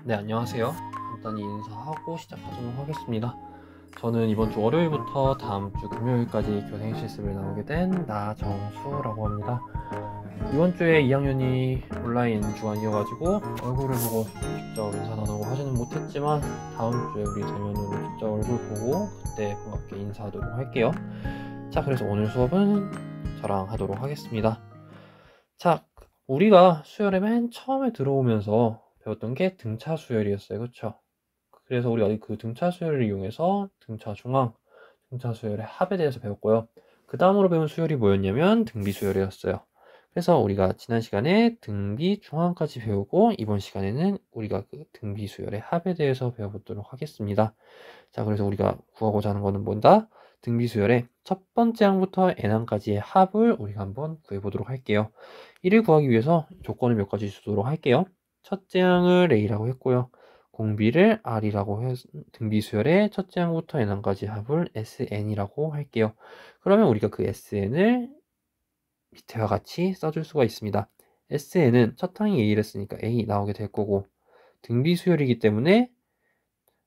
네, 안녕하세요. 간단히 인사하고 시작하도록 하겠습니다. 저는 이번 주 월요일부터 다음 주 금요일까지 교생 실습을 나오게 된 나정수라고 합니다. 이번 주에 2학년이 온라인 주간이어가지고 얼굴을 보고 직접 인사 나누고 하지는 못했지만 다음 주에 우리 대면으로 직접 얼굴 보고 그때 반갑게 인사하도록 할게요. 자, 그래서 오늘 수업은 저랑 하도록 하겠습니다. 자, 우리가 수열에 맨 처음에 들어오면서 배웠던 게 등차 수열이었어요. 그쵸? 그래서 우리가 그 등차 수열을 이용해서 등차 중앙, 등차 수열의 합에 대해서 배웠고요. 그 다음으로 배운 수열이 뭐였냐면 등비 수열이었어요. 그래서 우리가 지난 시간에 등비 중앙까지 배우고 이번 시간에는 우리가 그 등비 수열의 합에 대해서 배워보도록 하겠습니다. 자, 그래서 우리가 구하고자 하는 거는 뭔다? 등비 수열의 첫 번째 항부터 n항까지의 합을 우리가 한번 구해보도록 할게요. 이를 구하기 위해서 조건을 몇 가지 주도록 할게요. 첫째 항을 a라고 했고요. 공비를 r이라고 해서 등비 수열의 첫째 항부터 n항까지 합을 sn이라고 할게요. 그러면 우리가 그 sn을 밑에와 같이 써줄 수가 있습니다. sn은 첫 항이 a랬으니까 a 나오게 될 거고 등비 수열이기 때문에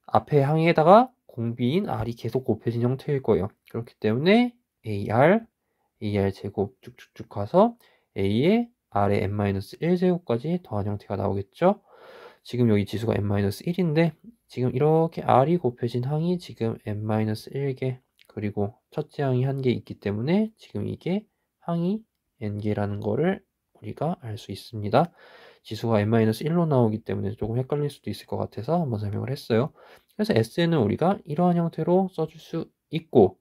앞에 항에다가 공비인 r이 계속 곱해진 형태일 거예요. 그렇기 때문에 ar 제곱 쭉쭉쭉 가서 a에 r의 n-1제곱까지 더한 형태가 나오겠죠. 지금 여기 지수가 n-1인데 지금 이렇게 r이 곱해진 항이 지금 n-1개 그리고 첫째 항이 1개 있기 때문에 지금 이게 항이 n개라는 거를 우리가 알 수 있습니다. 지수가 n-1로 나오기 때문에 조금 헷갈릴 수도 있을 것 같아서 한번 설명을 했어요. 그래서 SN은 우리가 이러한 형태로 써줄 수 있고,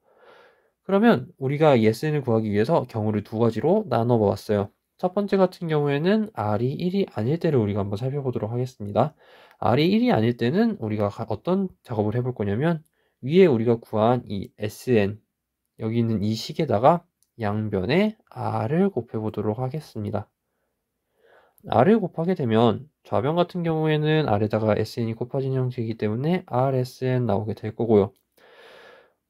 그러면 우리가 이 SN을 구하기 위해서 경우를 두 가지로 나눠 보았어요. 첫 번째 같은 경우에는 R이 1이 아닐 때를 우리가 한번 살펴보도록 하겠습니다. R이 1이 아닐 때는 우리가 어떤 작업을 해볼 거냐면 위에 우리가 구한 이 SN 여기 있는 이 식에다가 양변에 R을 곱해 보도록 하겠습니다. R을 곱하게 되면 좌변 같은 경우에는 R에다가 SN이 곱해진 형식이기 때문에 RSN 나오게 될 거고요.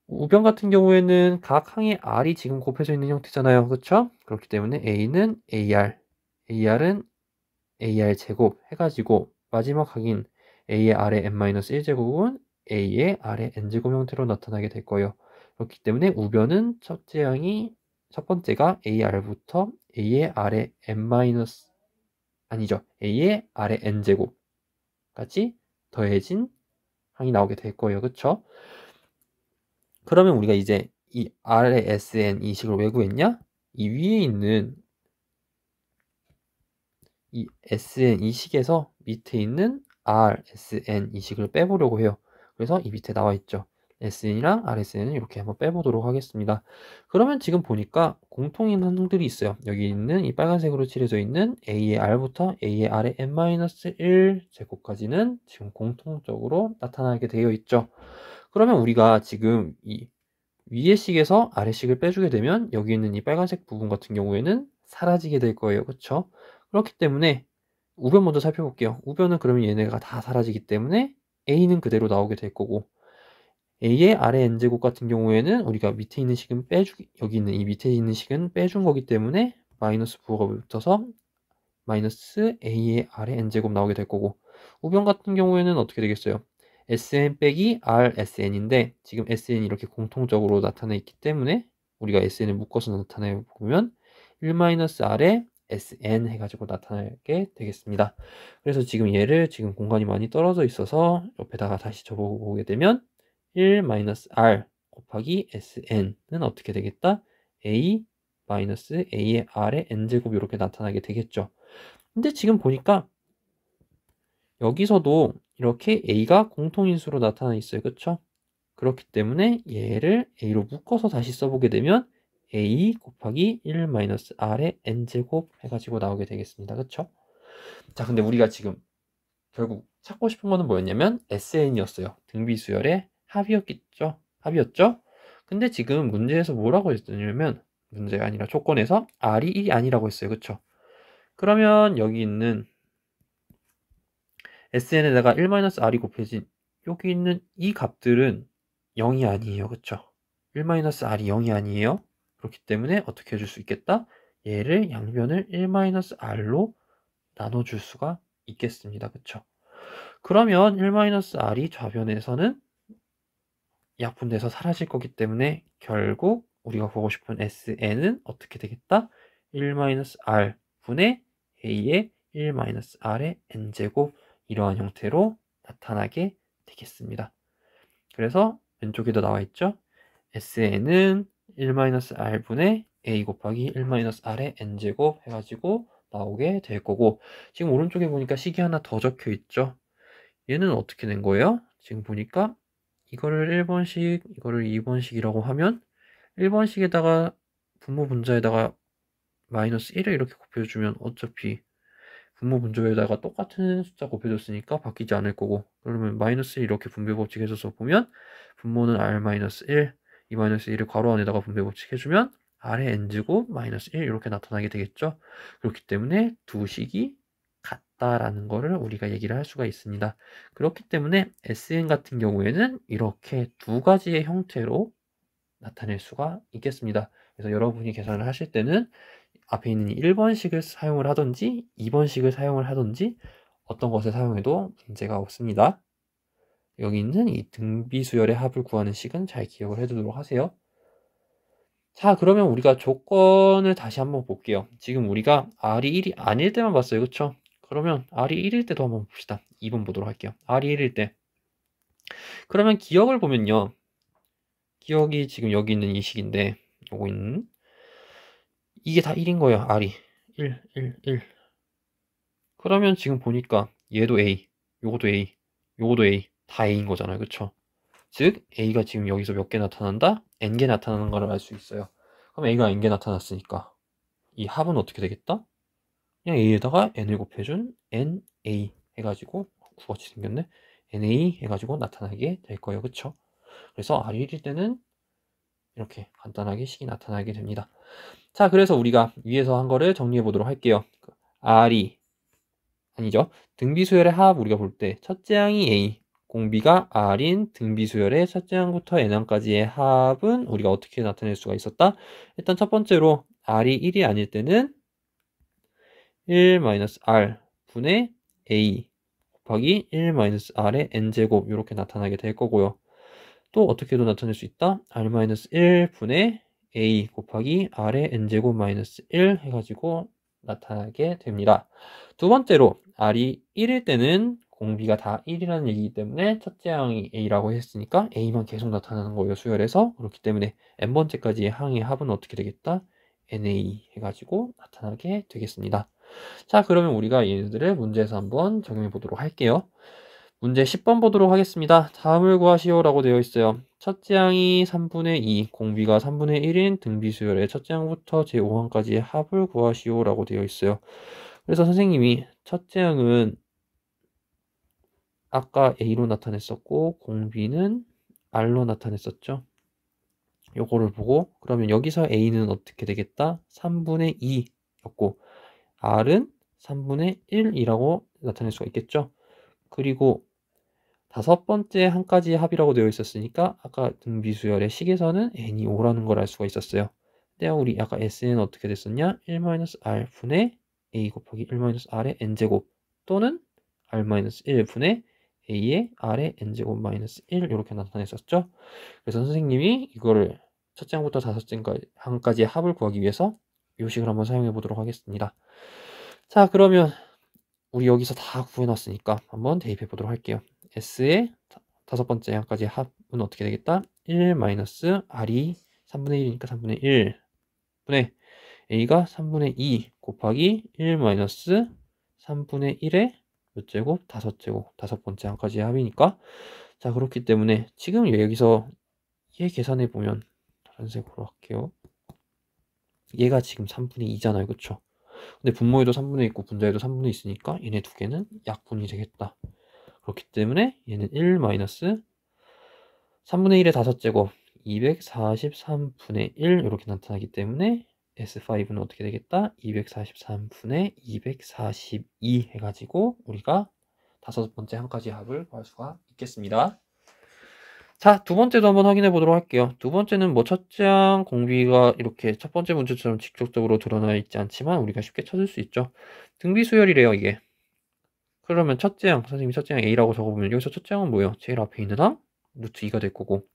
우변 같은 경우에는 각 항에 R이 지금 곱해져 있는 형태잖아요. 그렇죠? 그렇기 때문에 A는 AR은 AR 제곱 해가지고 마지막 항인 A의 R의 n-1제곱은 A의 R의 n제곱 형태로 나타나게 될 거예요. 그렇기 때문에 우변은 첫째 항이 첫 번째가 AR부터 A의 R의 A의 R의 n제곱까지 더해진 항이 나오게 될 거예요. 그쵸? 그러면 우리가 이제 이 R의 SN 이 식을 왜 구했냐? 이 위에 있는 이 SN 이 식에서 밑에 있는 RSN 이 식을 빼보려고 해요. 그래서 이 밑에 나와 있죠. SN이랑 RSN을 이렇게 한번 빼보도록 하겠습니다. 그러면 지금 보니까 공통인 항들이 있어요. 여기 있는 이 빨간색으로 칠해져 있는 A의 R부터 A의 R의 n-1 제곱까지는 지금 공통적으로 나타나게 되어 있죠. 그러면 우리가 지금 이 위의 식에서 아래 식을 빼주게 되면 여기 있는 이 빨간색 부분 같은 경우에는 사라지게 될 거예요. 그렇죠? 그렇기 때문에 우변 먼저 살펴볼게요. 우변은 그러면 얘네가 다 사라지기 때문에 A는 그대로 나오게 될 거고 A의 아래 n제곱 같은 경우에는 우리가 밑에 있는 식은 여기 있는 이 밑에 있는 식은 빼준 거기 때문에 마이너스 부호가 붙어서 마이너스 A의 아래 n제곱 나오게 될 거고 우변 같은 경우에는 어떻게 되겠어요? SN 빼기 RSN인데 지금 SN이 이렇게 공통적으로 나타나 있기 때문에 우리가 SN을 묶어서 나타내 보면 1-R에 SN 해가지고 나타나게 되겠습니다. 그래서 지금 얘를 지금 공간이 많이 떨어져 있어서 옆에다가 다시 접어보게 되면 1-R 곱하기 SN은 어떻게 되겠다? A-A의 R의 N제곱 이렇게 나타나게 되겠죠. 근데 지금 보니까 여기서도 이렇게 A가 공통인수로 나타나 있어요. 그쵸? 그렇기 때문에 얘를 A로 묶어서 다시 써보게 되면 A 곱하기 1-R의 N제곱 해가지고 나오게 되겠습니다. 그쵸? 자, 근데 우리가 지금 결국 찾고 싶은 거는 뭐였냐면 SN이었어요. 등비수열의 합이었겠죠? 합이었죠? 근데 지금 문제에서 뭐라고 했냐면 문제가 아니라 조건에서 R이 1이 아니라고 했어요. 그쵸? 그러면 여기 있는 SN에다가 1-R이 곱해진 여기 있는 이 값들은 0이 아니에요. 그쵸? 1-R이 0이 아니에요. 그렇기 때문에 어떻게 해줄 수 있겠다? 얘를 양변을 1-R로 나눠줄 수가 있겠습니다. 그쵸? 그러면 1-r이 좌변에서는 약분돼서 사라질 거기 때문에 결국 우리가 보고 싶은 SN은 어떻게 되겠다? 1-r 분의 A의 1-r의 n제곱 이러한 형태로 나타나게 되겠습니다. 그래서 왼쪽에도 나와 있죠? SN은 1-r 분의 A 곱하기 1-r의 n제곱 해가지고 나오게 될 거고, 지금 오른쪽에 보니까 식이 하나 더 적혀 있죠? 얘는 어떻게 된 거예요? 지금 보니까 이거를 1번식, 이거를 2번식이라고 하면 1번식에다가 분모 분자에다가 마이너스 1을 이렇게 곱해주면 어차피 분모 분자에다가 똑같은 숫자 곱해줬으니까 바뀌지 않을 거고, 그러면 마이너스 1 이렇게 분배 법칙 해줘서 보면 분모는 r-1, 이 마이너스 1을 괄호 안에다가 분배 법칙 해주면 r의 n제곱 마이너스 1 이렇게 나타나게 되겠죠. 그렇기 때문에 두 식이 같다라는 거를 우리가 얘기를 할 수가 있습니다. 그렇기 때문에 SN 같은 경우에는 이렇게 두 가지의 형태로 나타낼 수가 있겠습니다. 그래서 여러분이 계산을 하실 때는 앞에 있는 1번식을 사용을 하든지 2번식을 사용을 하든지 어떤 것을 사용해도 문제가 없습니다. 여기 있는 이 등비수열의 합을 구하는 식은 잘 기억을 해두도록 하세요. 자, 그러면 우리가 조건을 다시 한번 볼게요. 지금 우리가 R이 1이 아닐 때만 봤어요. 그쵸? 그러면 R이 1일 때도 한번 봅시다. 2번 보도록 할게요. R이 1일 때. 그러면 기억을 보면요. 기억이 지금 여기 있는 이 식인데, 요거 있는 이게 다 1인 거예요. R이 1, 1, 1. 그러면 지금 보니까 얘도 A, 요것도 A, 요것도 A, 다 A인 거잖아요. 그쵸? 즉 A가 지금 여기서 몇 개 나타난다? N개 나타나는 걸 알 수 있어요. 그럼 A가 N개 나타났으니까 이 합은 어떻게 되겠다? 그냥 A에다가 N을 곱해준 NA 해가지고 구같이 생겼네. NA 해가지고 나타나게 될 거예요. 그쵸? 그래서 R이 1일 때는 이렇게 간단하게 식이 나타나게 됩니다. 자, 그래서 우리가 위에서 한 거를 정리해 보도록 할게요. R이 아니죠. 등비수열의 합 우리가 볼 때 첫째 항이 A, 공비가 R인 등비수열의 첫째 항부터 n항까지의 합은 우리가 어떻게 나타낼 수가 있었다? 일단 첫 번째로 R이 1이 아닐 때는 1-r 분의 A 곱하기 1-r의 n제곱 이렇게 나타나게 될 거고요. 또 어떻게도 나타낼 수 있다? r-1 분의 A 곱하기 r의 n제곱 마이너스 1 해가지고 나타나게 됩니다. 두 번째로 r이 1일 때는 공비가 다 1이라는 얘기이기 때문에 첫째 항이 A라고 했으니까 A만 계속 나타나는 거예요. 수열에서. 그렇기 때문에 n번째까지의 항의 합은 어떻게 되겠다? NA 해가지고 나타나게 되겠습니다. 자, 그러면 우리가 얘네들을 문제에서 한번 적용해 보도록 할게요. 문제 10번 보도록 하겠습니다. 다음을 구하시오 라고 되어 있어요. 첫째 항이 3분의 2, 공비가 3분의 1인 등비수열의 첫째 항부터 제5항까지의 합을 구하시오 라고 되어 있어요. 그래서 선생님이 첫째 항은 아까 A로 나타냈었고 공비는 R로 나타냈었죠. 요거를 보고 그러면 여기서 A는 어떻게 되겠다? 3분의 2였고 R은 3분의 1이라고 나타낼 수가 있겠죠. 그리고 다섯 번째 항까지의 합이라고 되어 있었으니까 아까 등비수열의 식에서는 n이 5라는 걸 알 수가 있었어요. 근데 우리 아까 SN은 어떻게 됐었냐? 1-r 분의 a 곱하기 1-r의 n제곱 또는 r-1 분의 a의 r의 n제곱 마이너스 1 이렇게 나타냈었죠. 그래서 선생님이 이거를 첫째 항부터 다섯째 항까지의 합을 구하기 위해서 이 식을 한번 사용해 보도록 하겠습니다. 자, 그러면 우리 여기서 다 구해놨으니까 한번 대입해 보도록 할게요. S의 다섯 번째 항까지의 합은 어떻게 되겠다? 1-r이 3분의 1이니까 3분의 1 분의 A가 3분의 2 곱하기 1-3분의 1의 몇 제곱? 다섯 제곱. 다섯 번째 항까지의 합이니까. 자, 그렇기 때문에 지금 여기서 얘 계산해 보면 다른 색으로 할게요. 얘가 지금 3분의 2잖아요. 그쵸? 근데 분모에도 3분의 있고 분자에도 3분의 있으니까 얘네 두 개는 약분이 되겠다. 그렇기 때문에 얘는 1-3분의 1의 다섯 제곱 243분의 1 이렇게 나타나기 때문에 S5는 어떻게 되겠다? 243분의 242 해가지고 우리가 다섯 번째 항까지 합을 구할 수가 있겠습니다. 자, 두 번째도 한번 확인해 보도록 할게요. 두 번째는 뭐 첫째 항 공비가 이렇게 첫 번째 문제처럼 직접적으로 드러나 있지 않지만 우리가 쉽게 찾을 수 있죠. 등비수열이래요, 이게. 그러면 첫째 항, 선생님이 첫째 항 A라고 적어보면 여기서 첫째 항은 뭐예요? 제일 앞에 있는 항 루트 2가 될 거고,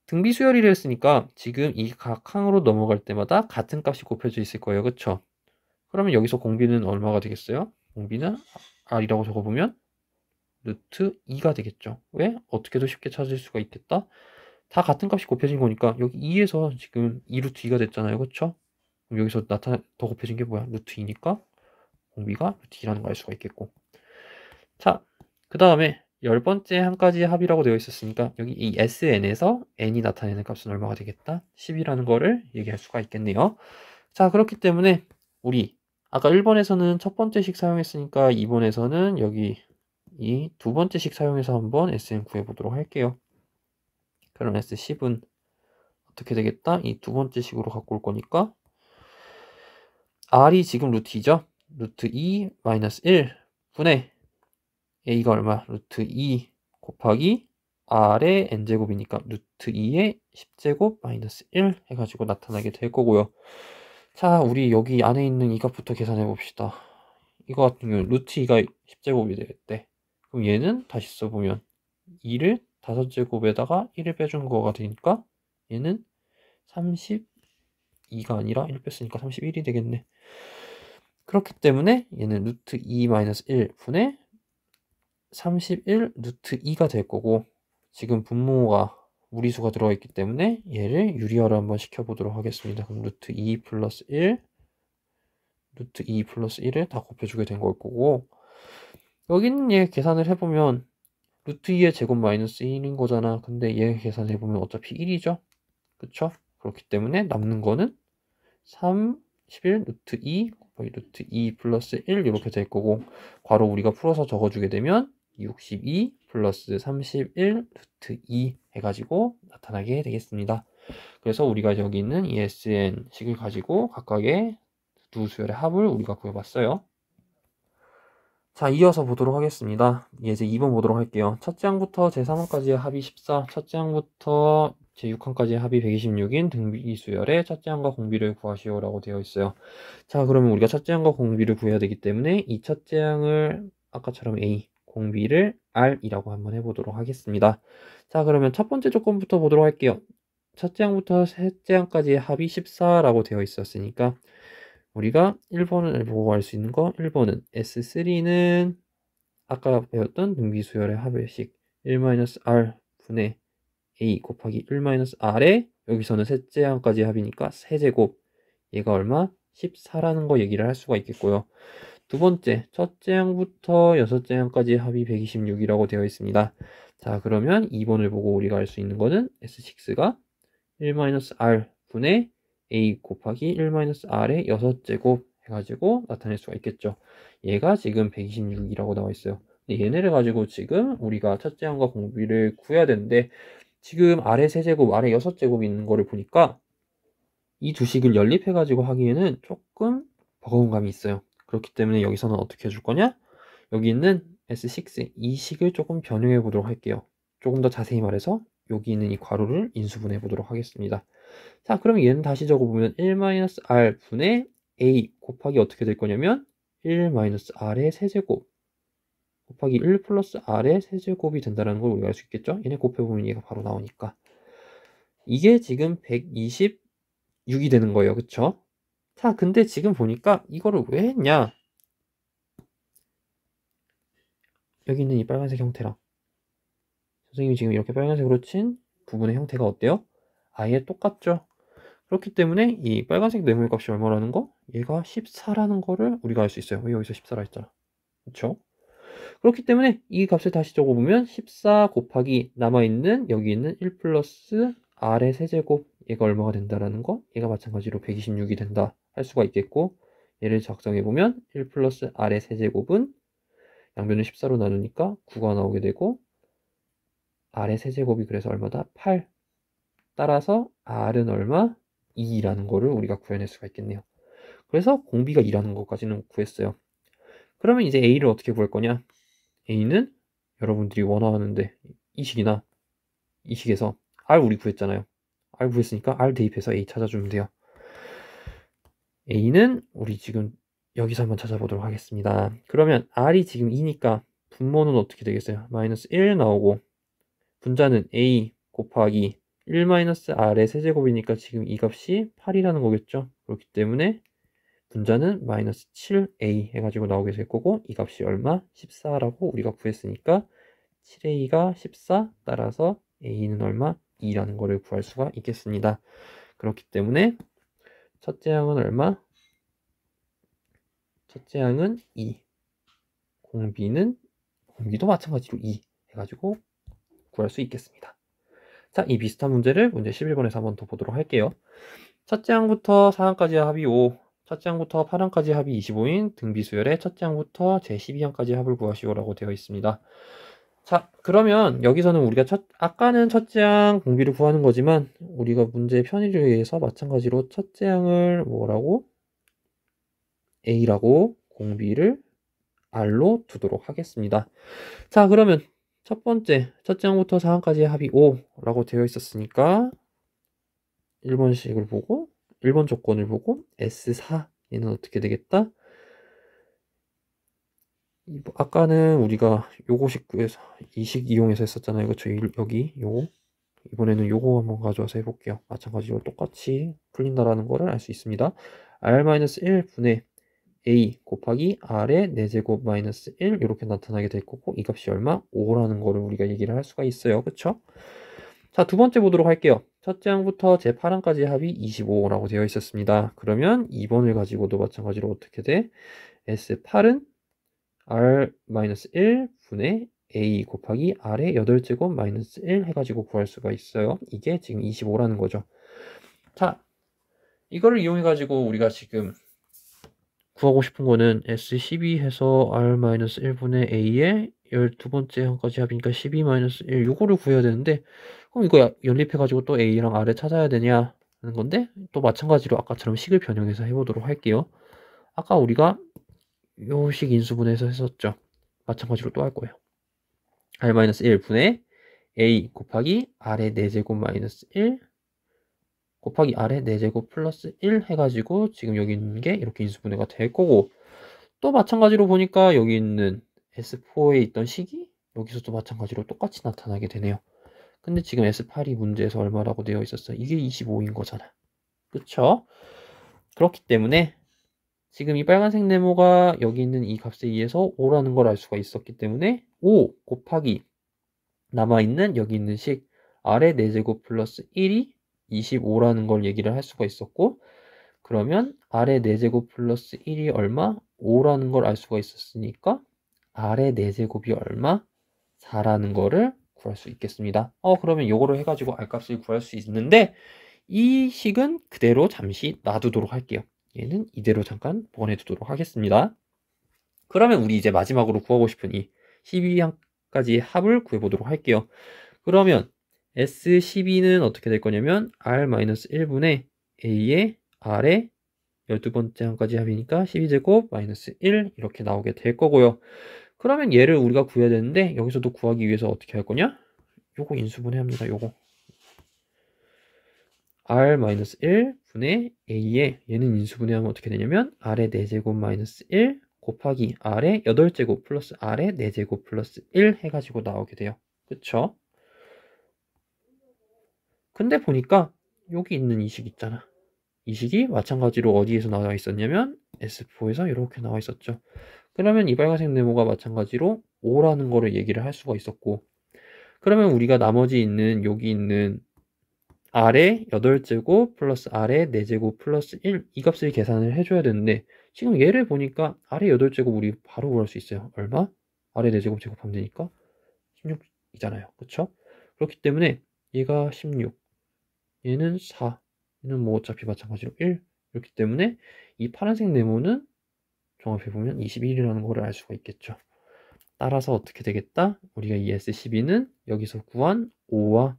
등비 수열이를 했으니까 지금 이 각 항으로 넘어갈 때마다 같은 값이 곱해져 있을 거예요. 그쵸? 그러면 여기서 공비는 얼마가 되겠어요? 공비는 R이라고 적어보면 루트 2가 되겠죠. 왜? 어떻게도 쉽게 찾을 수가 있겠다. 다 같은 값이 곱해진 거니까 여기 2에서 지금 2 루트 2가 됐잖아요. 그쵸? 그럼 여기서 더 곱해진 게 뭐야? 루트 2니까 공비가 루트 2라는 걸 알 수가 있겠고. 자, 그 다음에 10번째 항까지의 합이라고 되어 있었으니까 여기 이 SN에서 n이 나타내는 값은 얼마가 되겠다? 10이라는 거를 얘기할 수가 있겠네요. 자, 그렇기 때문에 우리 아까 1번에서는 첫 번째식 사용했으니까 2번에서는 여기 이 두 번째식 사용해서 한번 SN 구해보도록 할게요. 그럼 S10은 어떻게 되겠다? 이 두 번째식으로 갖고 올 거니까 R이 지금 루트 2죠? 루트 2 마이너스 1 분의 A가 얼마? 루트 2 곱하기 R의 n제곱이니까 루트 2의 10제곱 마이너스 1 해가지고 나타나게 될 거고요. 자, 우리 여기 안에 있는 이 값부터 계산해 봅시다. 이거 같은 경우는 루트 2가 10제곱이 되겠대. 그럼 얘는 다시 써보면 2를 5제곱에다가 1을 빼준 거가 되니까 얘는 32가 아니라 1 뺐으니까 31이 되겠네. 그렇기 때문에 얘는 루트 2 마이너스 1 분의 31 루트 2가 될 거고, 지금 분모가 무리수가 들어가 있기 때문에 얘를 유리화를 한번 시켜보도록 하겠습니다. 그럼 루트 2 플러스 1 루트 2 플러스 1을 다 곱해주게 된 걸 거고, 여기는 얘 계산을 해보면 루트 2의 제곱 마이너스 1인 거잖아. 근데 얘 계산해보면 어차피 1이죠? 그쵸? 그렇기 때문에 남는 거는 31 루트 2 곱하기 루트 2 플러스 1 이렇게 될 거고, 괄호 우리가 풀어서 적어주게 되면 62 플러스 31 루트 2 해가지고 나타나게 되겠습니다. 그래서 우리가 여기 있는 ESN식을 가지고 각각의 두 수열의 합을 우리가 구해봤어요. 자, 이어서 보도록 하겠습니다. 이제 2번 보도록 할게요. 첫째 항부터 제3항까지의 합이 14, 첫째 항부터 제6항까지의 합이 126인 등비수열의 첫째 항과 공비를 구하시오라고 되어 있어요. 자, 그러면 우리가 첫째 항과 공비를 구해야 되기 때문에 이 첫째 항을 아까처럼 A, 공비를 R이라고 한번 해보도록 하겠습니다. 자, 그러면 첫 번째 조건부터 보도록 할게요. 첫째 항부터 셋째 항까지의 합이 14라고 되어 있었으니까 우리가 1번을 보고 알 수 있는 거, 1번은 S3는 아까 배웠던 등비수열의 합의식 1-R 분의 A 곱하기 1-R에 여기서는 셋째 항까지 합이니까 세제곱, 얘가 얼마? 14라는 거 얘기를 할 수가 있겠고요. 두 번째, 첫째 항부터 여섯째 항까지 합이 126이라고 되어 있습니다. 자, 그러면 2번을 보고 우리가 알 수 있는 거는 S6가 1-R 분의 A 곱하기 1-R의 6제곱 해가지고 나타낼 수가 있겠죠. 얘가 지금 126이라고 나와 있어요. 근데 얘네를 가지고 지금 우리가 첫째 항과 공비를 구해야 되는데, 지금 아래 세제곱, 아래 6제곱이 있는 거를 보니까 이 두 식을 연립해가지고 하기에는 조금 버거운 감이 있어요. 그렇기 때문에 여기서는 어떻게 해줄 거냐? 여기 있는 S6, 이 식을 조금 변형해 보도록 할게요. 조금 더 자세히 말해서 여기 있는 이 괄호를 인수분해 보도록 하겠습니다. 자, 그럼 얘는 다시 적어보면 1-R 분의 A 곱하기 어떻게 될 거냐면 1-R의 세제곱 곱하기 1 플러스 R의 세제곱이 된다는 걸 우리가 알 수 있겠죠? 얘네 곱해보면 얘가 바로 나오니까. 이게 지금 126이 되는 거예요. 그쵸? 자, 근데 지금 보니까 이거를 왜 했냐? 여기 있는 이 빨간색 형태랑 선생님이 지금 이렇게 빨간색으로 친 부분의 형태가 어때요? 아예 똑같죠? 그렇기 때문에 이 빨간색 네모의 값이 얼마라는 거? 얘가 14라는 거를 우리가 알 수 있어요. 왜 여기서 14라 했잖아. 그쵸? 그렇기 때문에 이 값을 다시 적어보면 14 곱하기 남아있는 여기 있는 1 플러스 R의 세제곱, 얘가 얼마가 된다라는 거? 얘가 마찬가지로 126이 된다 할 수가 있겠고, 얘를 작성해보면 1 플러스 R의 세제곱은 양변을 14로 나누니까 9가 나오게 되고, R의 세제곱이 그래서 얼마다? 8. 따라서 R은 얼마? 2라는 거를 우리가 구해낼 수가 있겠네요. 그래서 공비가 2라는 것까지는 구했어요. 그러면 이제 A를 어떻게 구할 거냐? A는 여러분들이 원하는데 이 식이나 이 식에서 R 우리 구했잖아요. R 구했으니까 R 대입해서 A 찾아주면 돼요. A는 우리 지금 여기서 한번 찾아보도록 하겠습니다. 그러면 R이 지금 2니까 분모는 어떻게 되겠어요? 마이너스 1 나오고 분자는 A 곱하기 1-R의 세제곱이니까 지금 이 값이 8이라는 거겠죠? 그렇기 때문에 분자는 마이너스 7A 해가지고 나오게 될 거고 이 값이 얼마? 14라고 우리가 구했으니까 7A가 14 따라서 A는 얼마? 2라는 거를 구할 수가 있겠습니다. 그렇기 때문에 첫째 항은 얼마? 첫째 항은 2, 공비도 마찬가지로 2 해가지고 구할 수 있겠습니다. 자, 이 비슷한 문제를 문제 11번에서 한번 더 보도록 할게요. 첫째 항부터 4항까지 합이 5, 첫째 항부터 8항까지 합이 25인 등비수열의 첫째 항부터 제12항까지 합을 구하시오라고 되어 있습니다. 자, 그러면 여기서는 우리가 아까는 첫째 항 공비를 구하는 거지만 우리가 문제의 편의를 위해서 마찬가지로 첫째 항을 뭐라고? A라고 공비를 R로 두도록 하겠습니다. 자, 그러면 첫 번째, 첫째 항부터 4항까지의 합이 5라고 되어 있었으니까 1번식을 보고 1번 조건을 보고 S4 얘는 어떻게 되겠다? 아까는 우리가 요거식 구해서 이식 이용해서 했었잖아요. 그쵸? 여기 요거 이번에는 요거 한번 가져와서 해볼게요. 마찬가지로 똑같이 풀린다라는 거를 알 수 있습니다. R-1분의 A 곱하기 R의 4제곱 마이너스 1 이렇게 나타나게 될 거고 이 값이 얼마? 5라는 거를 우리가 얘기를 할 수가 있어요. 그쵸? 자, 두 번째 보도록 할게요. 첫째 항부터 제8항까지 합이 25라고 되어 있었습니다. 그러면 2번을 가지고도 마찬가지로 어떻게 돼? S8은 R-1분의 A 곱하기 R의 8제곱 마이너스 1 해가지고 구할 수가 있어요. 이게 지금 25라는 거죠. 자, 이거를 이용해가지고 우리가 지금 구하고 싶은 거는 S12 해서 R-1분의 A의 12번째 항까지 합이니까 12-1 요거를 구해야 되는데 그럼 이거 연립해가지고 또 A랑 R을 찾아야 되냐 하는 건데 또 마찬가지로 아까처럼 식을 변형해서 해보도록 할게요. 아까 우리가 요 식 인수분해서 했었죠. 마찬가지로 또 할 거예요. R-1분의 A 곱하기 R의 4제곱 마이너스 1 곱하기 R의 4제곱 플러스 1 해가지고 지금 여기 있는 게 이렇게 인수분해가 될 거고 또 마찬가지로 보니까 여기 있는 S4에 있던 식이 여기서도 마찬가지로 똑같이 나타나게 되네요. 근데 지금 S8이 문제에서 얼마라고 되어 있었어요? 이게 25인 거잖아. 그쵸? 그렇기 때문에 지금 이 빨간색 네모가 여기 있는 이 값에 의해서 5라는 걸 알 수가 있었기 때문에 5 곱하기 남아있는 여기 있는 식 R의 4제곱 플러스 1이 25라는 걸 얘기를 할 수가 있었고 그러면 R의 4제곱 플러스 1이 얼마? 5라는 걸 알 수가 있었으니까 R의 4제곱이 얼마? 4라는 거를 구할 수 있겠습니다. 그러면 요거를 해가지고 R값을 구할 수 있는데 이 식은 그대로 잠시 놔두도록 할게요. 얘는 이대로 잠깐 보관해 두도록 하겠습니다. 그러면 우리 이제 마지막으로 구하고 싶은 이 12항까지 합을 구해보도록 할게요. 그러면 S12는 어떻게 될 거냐면 R-1분의 A의 R의 12번째 항까지 합이니까 12제곱 마이너스 1 이렇게 나오게 될 거고요. 그러면 얘를 우리가 구해야 되는데 여기서도 구하기 위해서 어떻게 할 거냐? 요거 인수분해합니다. 요거 R-1분의 A에 얘는 인수분해하면 어떻게 되냐면 R의 4제곱 마이너스 1 곱하기 R의 8제곱 플러스 R의 4제곱 플러스 1 해가지고 나오게 돼요. 그쵸? 근데 보니까 여기 있는 이 식 있잖아. 이 식이 마찬가지로 어디에서 나와 있었냐면 S4에서 이렇게 나와 있었죠. 그러면 이 빨간색 네모가 마찬가지로 5라는 거를 얘기를 할 수가 있었고 그러면 우리가 나머지 있는 여기 있는 R의 8제곱 플러스 R의 4제곱 플러스 1 이 값을 계산을 해줘야 되는데 지금 얘를 보니까 R의 8제곱 우리 바로 구할 수 있어요. 얼마? R의 4제곱 제곱하면 되니까 16이잖아요. 그쵸? 그렇기 때문에 얘가 16 얘는 4 얘는 뭐 어차피 마찬가지로 1 그렇기 때문에 이 파란색 네모는 종합해보면 21이라는 거를 알 수가 있겠죠. 따라서 어떻게 되겠다? 우리가 이 S12는 여기서 구한 5와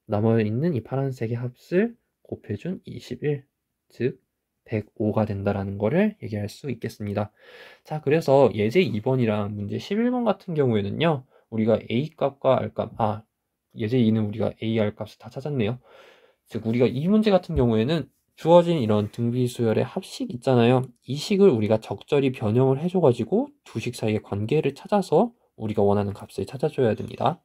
남아있는 이 파란색의 합을 곱해준 21, 즉 105가 된다라는 거를 얘기할 수 있겠습니다. 자, 그래서 예제 2번이랑 문제 11번 같은 경우에는요. 우리가 A값과 R값, 예제 2는 우리가 A, R값을 다 찾았네요. 즉 우리가 이 문제 같은 경우에는 주어진 이런 등비수열의 합식 있잖아요. 이 식을 우리가 적절히 변형을 해줘가지고 두 식 사이의 관계를 찾아서 우리가 원하는 값을 찾아줘야 됩니다.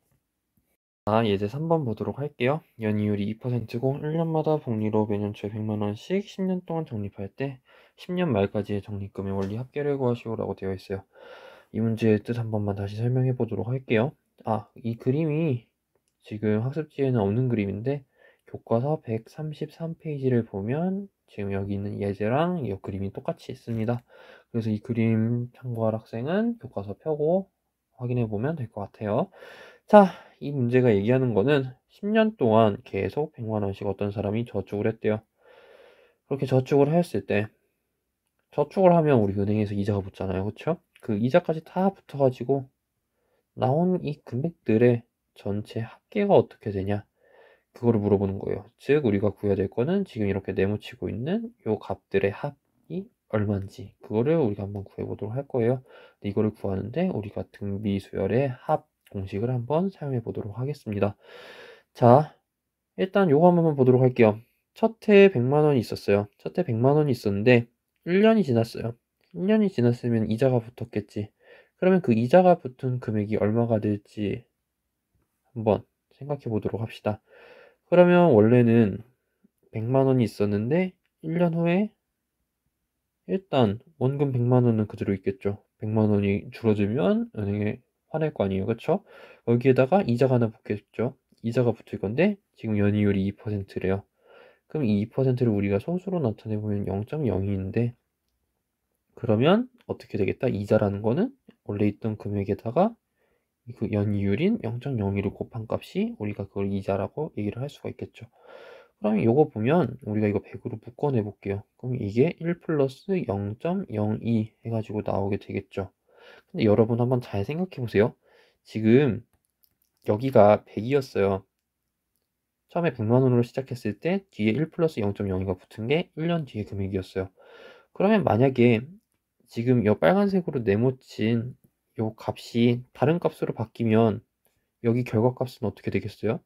자, 예제 3번 보도록 할게요. 연이율이 2%고 1년마다 복리로 매년 초에 100만원씩 10년 동안 적립할 때 10년 말까지의 적립금의 원리 합계를 구하시오라고 되어 있어요. 이 문제의 뜻 한 번만 다시 설명해 보도록 할게요. 이 그림이 지금 학습지에는 없는 그림인데 교과서 133페이지를 보면 지금 여기 있는 예제랑 이 그림이 똑같이 있습니다. 그래서 이 그림 참고할 학생은 교과서 펴고 확인해 보면 될 것 같아요. 자, 이 문제가 얘기하는 거는 10년 동안 계속 100만원씩 어떤 사람이 저축을 했대요. 그렇게 저축을 했을 때 저축을 하면 우리 은행에서 이자가 붙잖아요. 그쵸? 그 이자까지 다 붙어가지고 나온 이 금액들의 전체 합계가 어떻게 되냐, 그거를 물어보는 거예요. 즉 우리가 구해야 될 거는 지금 이렇게 네모치고 있는 요 값들의 합이 얼마인지 그거를 우리가 한번 구해 보도록 할 거예요. 이거를 구하는데 우리가 등비수열의 합 공식을 한번 사용해 보도록 하겠습니다. 자, 일단 요거 한번 보도록 할게요. 첫 해에 100만원이 있었어요. 첫 해 100만원이 있었는데 1년이 지났어요. 1년이 지났으면 이자가 붙었겠지. 그러면 그 이자가 붙은 금액이 얼마가 될지 한번 생각해 보도록 합시다. 그러면 원래는 100만원이 있었는데 1년 후에 일단 원금 100만원은 그대로 있겠죠. 100만원이 줄어들면 은행에 화낼 거 아니에요. 그쵸? 여기에다가 이자가 하나 붙겠죠. 이자가 붙을 건데 지금 연이율이 2%래요. 그럼 이 2%를 우리가 소수로 나타내보면 0.02인데 그러면 어떻게 되겠다? 이자라는 거는 원래 있던 금액에다가 그 연이율인 0.02를 곱한 값이 우리가 그걸 이자라고 얘기를 할 수가 있겠죠. 그럼 이거 보면 우리가 이거 100으로 묶어내 볼게요. 그럼 이게 1 플러스 0.02 해가지고 나오게 되겠죠. 근데 여러분 한번 잘 생각해 보세요. 지금 여기가 100이었어요. 처음에 100만원으로 시작했을 때 뒤에 1 플러스 0.02가 붙은 게 1년 뒤의 금액이었어요. 그러면 만약에 지금 이 빨간색으로 네모친 요 값이 다른 값으로 바뀌면 여기 결과값은 어떻게 되겠어요?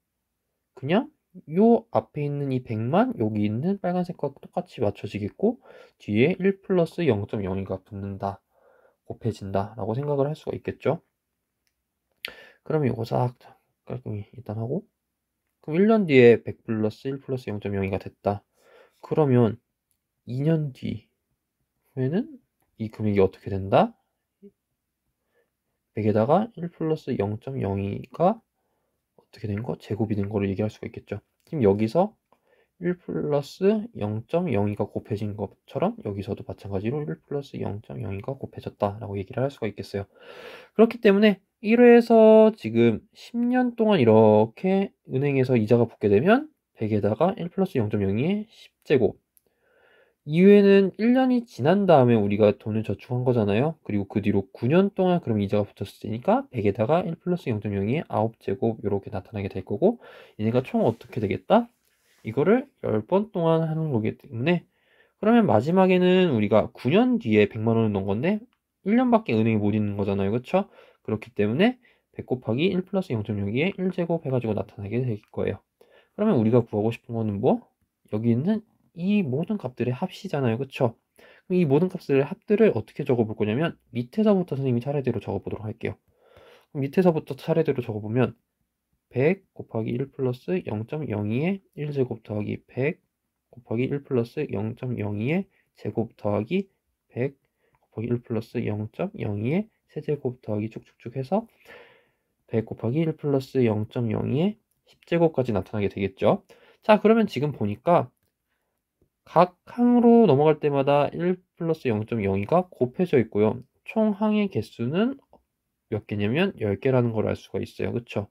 그냥 요 앞에 있는 이 100만 여기 있는 빨간색과 똑같이 맞춰지겠고 뒤에 1 플러스 0.02가 붙는다, 곱해진다 라고 생각을 할 수가 있겠죠. 그러면 이거 싹 깔끔히 일단 하고 그럼 1년 뒤에 100 플러스 1 플러스 0.02가 됐다. 그러면 2년 뒤에는 이 금액이 어떻게 된다? 100에다가 1 플러스 0.02가 어떻게 된 거? 제곱이 된 거를 얘기할 수가 있겠죠. 지금 여기서 1 플러스 0.02가 곱해진 것처럼 여기서도 마찬가지로 1 플러스 0.02가 곱해졌다 라고 얘기를 할 수가 있겠어요. 그렇기 때문에 1회에서 지금 10년 동안 이렇게 은행에서 이자가 붙게 되면 100에다가 1 플러스 0.02의 10제곱, 2회는 1년이 지난 다음에 우리가 돈을 저축한 거잖아요. 그리고 그 뒤로 9년 동안 그럼 이자가 붙었으니까 100에다가 1 플러스 0.02의 9제곱 이렇게 나타나게 될 거고 얘네가 총 어떻게 되겠다? 이거를 10번 동안 하는 거기 때문에 그러면 마지막에는 우리가 9년 뒤에 100만원을 넣은 건데 1년밖에 은행에 못 있는 거잖아요. 그쵸? 그렇기 때문에 100 곱하기 1 플러스 0.02에 1제곱 해가지고 나타나게 될 거예요. 그러면 우리가 구하고 싶은 거는 뭐? 여기 있는 이 모든 값들의 합이잖아요. 그쵸? 그럼 이 모든 값들의 합들을 어떻게 적어볼 거냐면 밑에서부터 선생님이 차례대로 적어보도록 할게요. 그럼 밑에서부터 차례대로 적어보면 100 곱하기 1 플러스 0.02에 1제곱 더하기 100 곱하기 1 플러스 0.02에 제곱 더하기 100 곱하기 1 플러스 0.02에 세제곱 더하기 쭉쭉쭉 해서 100 곱하기 1 플러스 0.02에 10제곱까지 나타나게 되겠죠. 자, 그러면 지금 보니까 각 항으로 넘어갈 때마다 1 플러스 0.02가 곱해져 있고요. 총 항의 개수는 몇 개냐면 10개라는 걸 알 수가 있어요. 그쵸?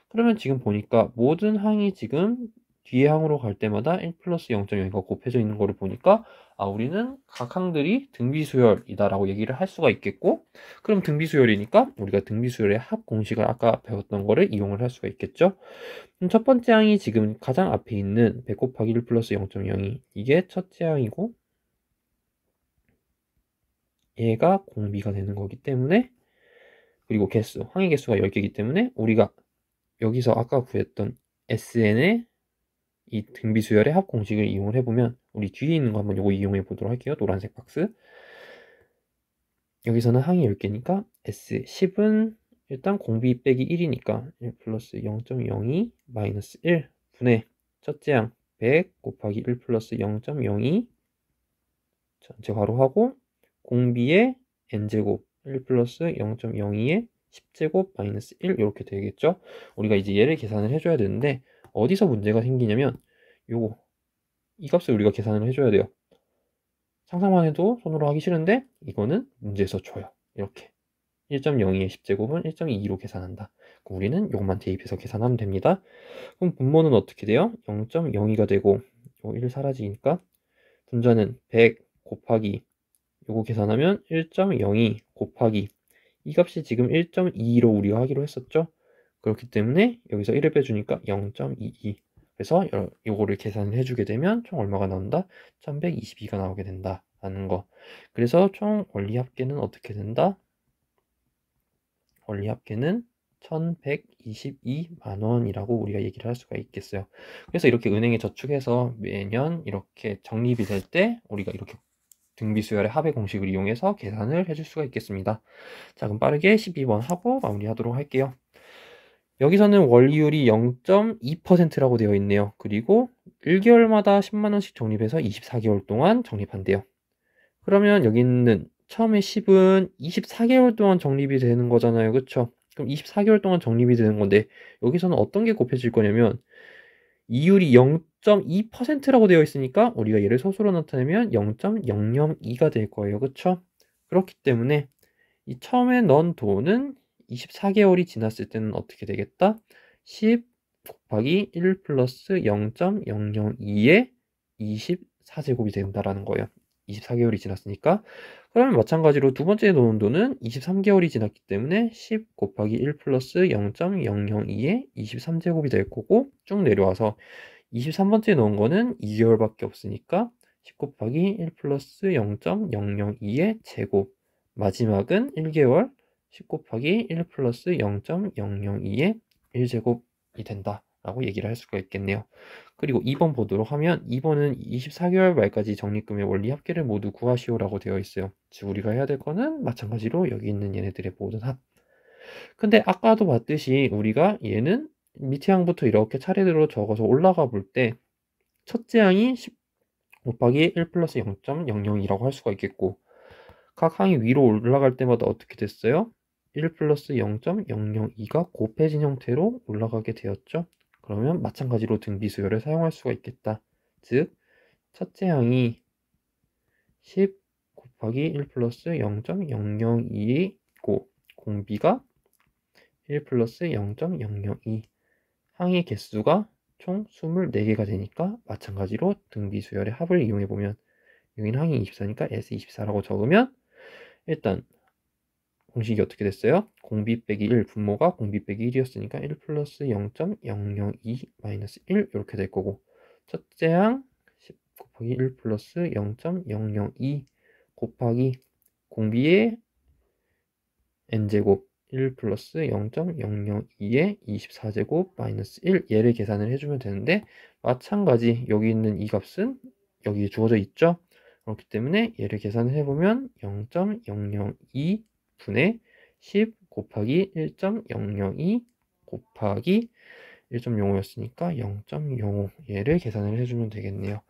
그러면 지금 보니까 모든 항이 지금 뒤에 항으로 갈 때마다 1 플러스 0.02가 곱해져 있는 거를 보니까 우리는 각 항들이 등비수열이다 라고 얘기를 할 수가 있겠고 그럼 등비수열이니까 우리가 등비수열의 합 공식을 아까 배웠던 거를 이용을 할 수가 있겠죠. 첫 번째 항이 지금 가장 앞에 있는 100 곱하기 1 플러스 0.02 이게 첫째 항이고 얘가 공비가 되는 거기 때문에 그리고 개수, 항의 개수가 10개이기 때문에 우리가 여기서 아까 구했던 SN의 이 등비수열의 합 공식을 이용을 해보면 우리 뒤에 있는 거 한번 요거 이용해 보도록 할게요. 노란색 박스. 여기서는 항이 10개니까 S10은 일단 공비 빼기 1이니까 1 플러스 0.02 마이너스 1 분의 첫째 항 100 곱하기 1 플러스 0.02 전체 괄호하고 공비의 n제곱 1 플러스 0.02의 10제곱 마이너스 1 이렇게 되겠죠. 우리가 이제 얘를 계산을 해줘야 되는데 어디서 문제가 생기냐면 요거 이 값을 우리가 계산을 해줘야 돼요. 상상만 해도 손으로 하기 싫은데 이거는 문제에서 줘요. 이렇게 1.02의 10제곱은 1.22로 계산한다. 그럼 우리는 이것만 대입해서 계산하면 됩니다. 그럼 분모는 어떻게 돼요? 0.02가 되고 요 1 사라지니까 분자는 100 곱하기 요거 계산하면 1.02 곱하기 이 값이 지금 1.22로 우리가 하기로 했었죠. 그렇기 때문에 여기서 1을 빼주니까 0.22 그래서 요거를 계산을 해주게 되면 총 얼마가 나온다? 1122가 나오게 된다라는 거. 그래서 총 원리 합계는 어떻게 된다? 원리 합계는 1122만 원이라고 우리가 얘기를 할 수가 있겠어요. 그래서 이렇게 은행에 저축해서 매년 이렇게 적립이 될 때 우리가 이렇게 등비수열의 합의 공식을 이용해서 계산을 해줄 수가 있겠습니다. 자, 그럼 빠르게 12번 하고 마무리하도록 할게요. 여기서는 원리율이 0.2%라고 되어 있네요. 그리고 1개월마다 10만원씩 적립해서 24개월 동안 적립한대요. 그러면 여기 있는 처음에 10은 24개월 동안 적립이 되는 거잖아요. 그쵸? 그럼 24개월 동안 적립이 되는 건데 여기서는 어떤 게 곱해질 거냐면 이율이 0.2%라고 되어 있으니까 우리가 얘를 소수로 나타내면 0.002가 될 거예요. 그쵸? 그렇기 때문에 이 처음에 넣은 돈은 24개월이 지났을 때는 어떻게 되겠다? 10 곱하기 1 플러스 0.002의 24제곱이 된다라는 거예요. 24개월이 지났으니까. 그러면 마찬가지로 두 번째 넣은 돈은 23개월이 지났기 때문에 10 곱하기 1 플러스 0.002의 23제곱이 될 거고 쭉 내려와서 23번째 넣은 거는 2개월밖에 없으니까 10 곱하기 1 플러스 0.002의 제곱 마지막은 1개월 10 곱하기 1 플러스 0.002의 1제곱이 된다 라고 얘기를 할 수가 있겠네요. 그리고 2번 보도록 하면 2번은 24개월 말까지 적립금의 원리 합계를 모두 구하시오 라고 되어 있어요. 즉 우리가 해야 될 거는 마찬가지로 여기 있는 얘네들의 모든 합. 근데 아까도 봤듯이 우리가 얘는 밑에 항부터 이렇게 차례대로 적어서 올라가 볼 때 첫째 항이 10 곱하기 1 플러스 0.002라고 할 수가 있겠고 각 항이 위로 올라갈 때마다 어떻게 됐어요? 1 플러스 0.002가 곱해진 형태로 올라가게 되었죠. 그러면 마찬가지로 등비수열을 사용할 수가 있겠다. 즉 첫째 항이 10 곱하기 1 플러스 0.002고 공비가 1 플러스 0.002 항의 개수가 총 24개가 되니까 마찬가지로 등비수열의 합을 이용해보면 여기는 항이 24니까 S24라고 적으면 일단 공식이 어떻게 됐어요? 공비 빼기 1 분모가 공비 빼기 1이었으니까 1 플러스 0.002 마이너스 1 이렇게 될 거고 첫째 항 10 곱하기 1 플러스 0.002 곱하기 공비의 n제곱 1 플러스 0.002의 24제곱 마이너스 1 얘를 계산을 해주면 되는데 마찬가지 여기 있는 이 값은 여기에 주어져 있죠. 그렇기 때문에 얘를 계산을 해보면 0.002 분의 10 곱하기 1.002 곱하기 1.05였으니까 0.05 얘를 계산을 해주면 되겠네요.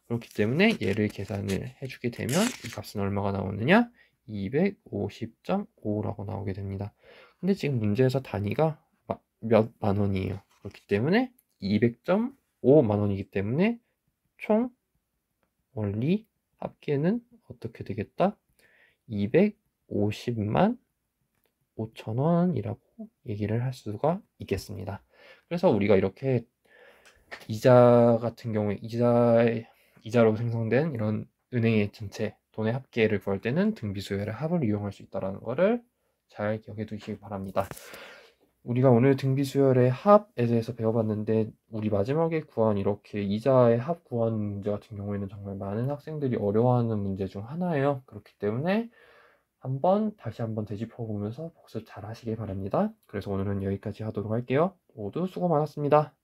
그렇기 때문에 얘를 계산을 해주게 되면 이 값은 얼마가 나오느냐? 250.5라고 나오게 됩니다. 근데 지금 문제에서 단위가 몇만 원이에요. 그렇기 때문에 200.5만 원이기 때문에 총 원리 합계는 어떻게 되겠다? 250만 5천 원이라고 얘기를 할 수가 있겠습니다. 그래서 우리가 이렇게 이자 같은 경우에 이자로 생성된 이런 은행의 전체 돈의 합계를 구할 때는 등비수열의 합을 이용할 수 있다는 것을 잘 기억해 두시기 바랍니다. 우리가 오늘 등비수열의 합에 대해서 배워봤는데 우리 마지막에 구한 이렇게 이자의 합 구한 문제 같은 경우에는 정말 많은 학생들이 어려워하는 문제 중 하나예요. 그렇기 때문에 다시 한번 되짚어 보면서 복습 잘 하시길 바랍니다. 그래서 오늘은 여기까지 하도록 할게요. 모두 수고 많았습니다.